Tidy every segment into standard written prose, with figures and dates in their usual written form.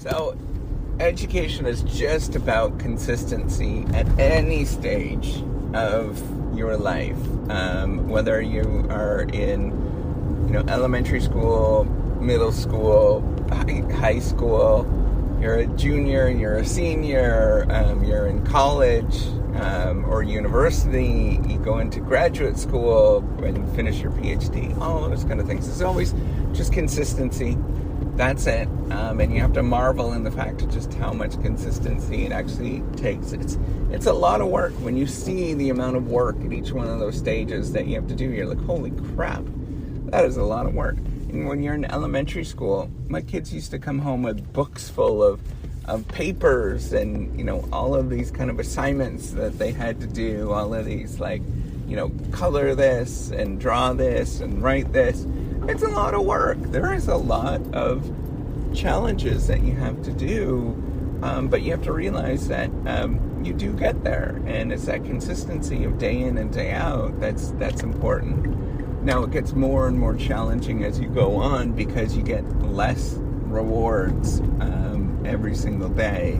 So, education is just about consistency at any stage of your life. Whether you are in, elementary school, middle school, high school, you're a junior, you're a senior, you're in college or university, you go into graduate school and finish your PhD, all those kind of things. It's always just consistency. That's it. And you have to marvel in the fact of just how much consistency it actually takes. It's a lot of work. When you see the amount of work at each one of those stages that you have to do, you're like, holy crap, that is a lot of work. And when you're in elementary school, my kids used to come home with books full of papers and, all of these kind of assignments that they had to do, all of these color this and draw this and write this. It's a lot of work. There is a lot of challenges that you have to do, but you have to realize that you do get there, and it's that consistency of day in and day out that's important. Now it gets more and more challenging as you go on because you get less rewards every single day,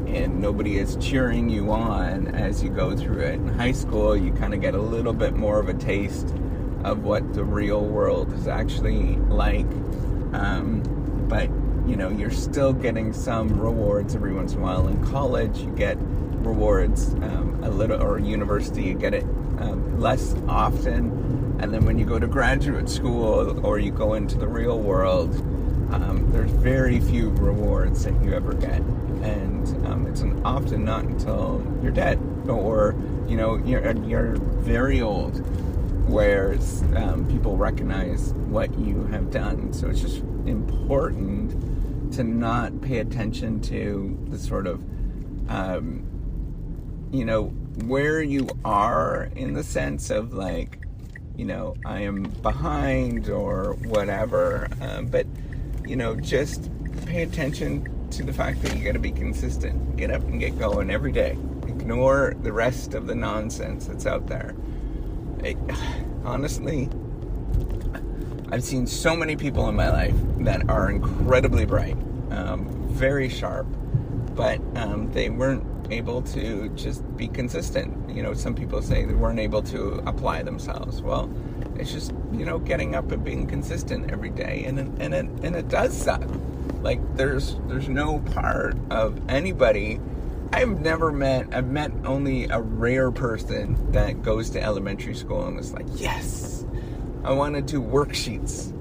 and nobody is cheering you on as you go through it. In high school, you kind of get a little bit more of a taste of what the real world is actually like, but you're still getting some rewards every once in a while. In college you get rewards a little, or university you get it less often, and then when you go to graduate school or you go into the real world, there's very few rewards that you ever get, and it's often not until you're dead or you're very old, whereas people recognize what you have done. So it's just important to not pay attention to the sort of, where you are in the sense of like, I am behind or whatever. But, just pay attention to the fact that you got to be consistent. Get up and get going every day. Ignore the rest of the nonsense that's out there. Honestly, I've seen so many people in my life that are incredibly bright, very sharp, but they weren't able to just be consistent. Some people say they weren't able to apply themselves. Well, it's just, getting up and being consistent every day, and it does suck. Like, there's no part of anybody. I've met only a rare person that goes to elementary school and is like, yes, I want to do worksheets.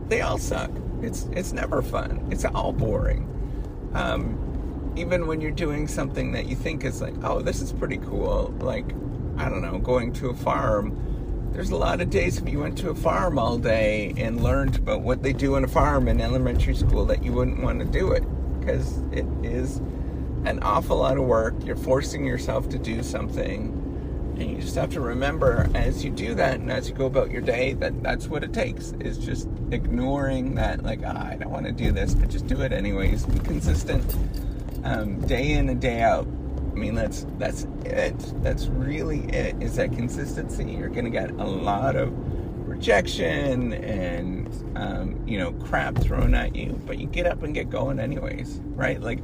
They all suck. It's never fun. It's all boring. Even when you're doing something that you think is like, oh, this is pretty cool. Like, I don't know, going to a farm. There's a lot of days if you went to a farm all day and learned about what they do on a farm in elementary school that you wouldn't want to do it, because it is an awful lot of work. You're forcing yourself to do something, and you just have to remember as you do that and as you go about your day that's what it takes, is just ignoring that, like, I don't want to do this, but just do it anyways. Be consistent, day in and day out. I mean, that's it. That's really it, is that consistency. You're going to get a lot of rejection and, crap thrown at you, but you get up and get going anyways, right? Like,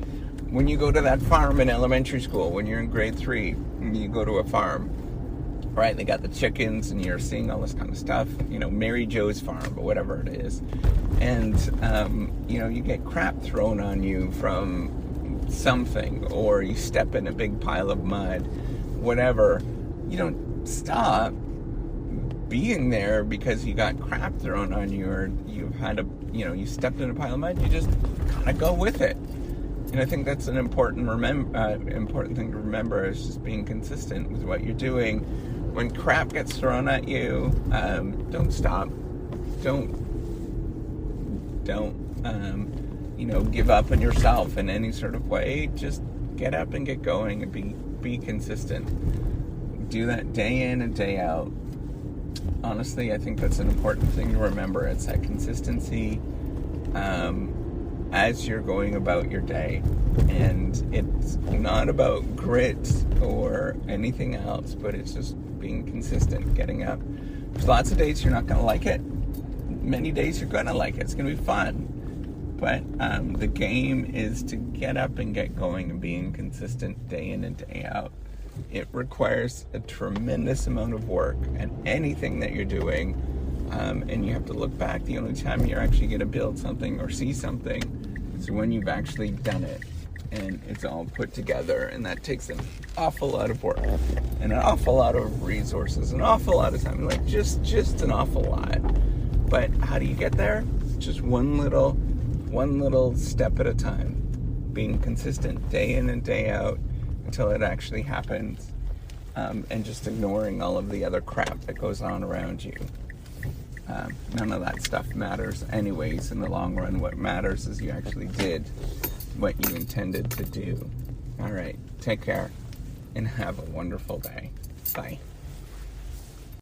when you go to that farm in elementary school, when you're in grade 3, you go to a farm, right? They got the chickens and you're seeing all this kind of stuff, Mary Jo's farm, or whatever it is. And, you get crap thrown on you from something, or you step in a big pile of mud, whatever. You don't stop being there because you got crap thrown on you, or you've had you stepped in a pile of mud. You just kind of go with it. And I think that's an important thing to remember, is just being consistent with what you're doing. When crap gets thrown at you, don't stop. Don't give up on yourself in any sort of way. Just get up and get going and be consistent. Do that day in and day out. Honestly, I think that's an important thing to remember. It's that consistency as you're going about your day. And it's not about grit or anything else, but it's just being consistent, getting up. There's lots of days you're not going to like it. Many days you're going to like it. It's going to be fun. But the game is to get up and get going and being consistent day in and day out. It requires a tremendous amount of work, and anything that you're doing, and you have to look back. The only time you're actually going to build something or see something is when you've actually done it, and it's all put together, and that takes an awful lot of work, and an awful lot of resources, an awful lot of time, like just an awful lot. But how do you get there? Just one little step at a time, being consistent day in and day out until it actually happens, and just ignoring all of the other crap that goes on around you. None of that stuff matters anyways in the long run. What matters is you actually did what you intended to do. All right, take care and have a wonderful day. Bye.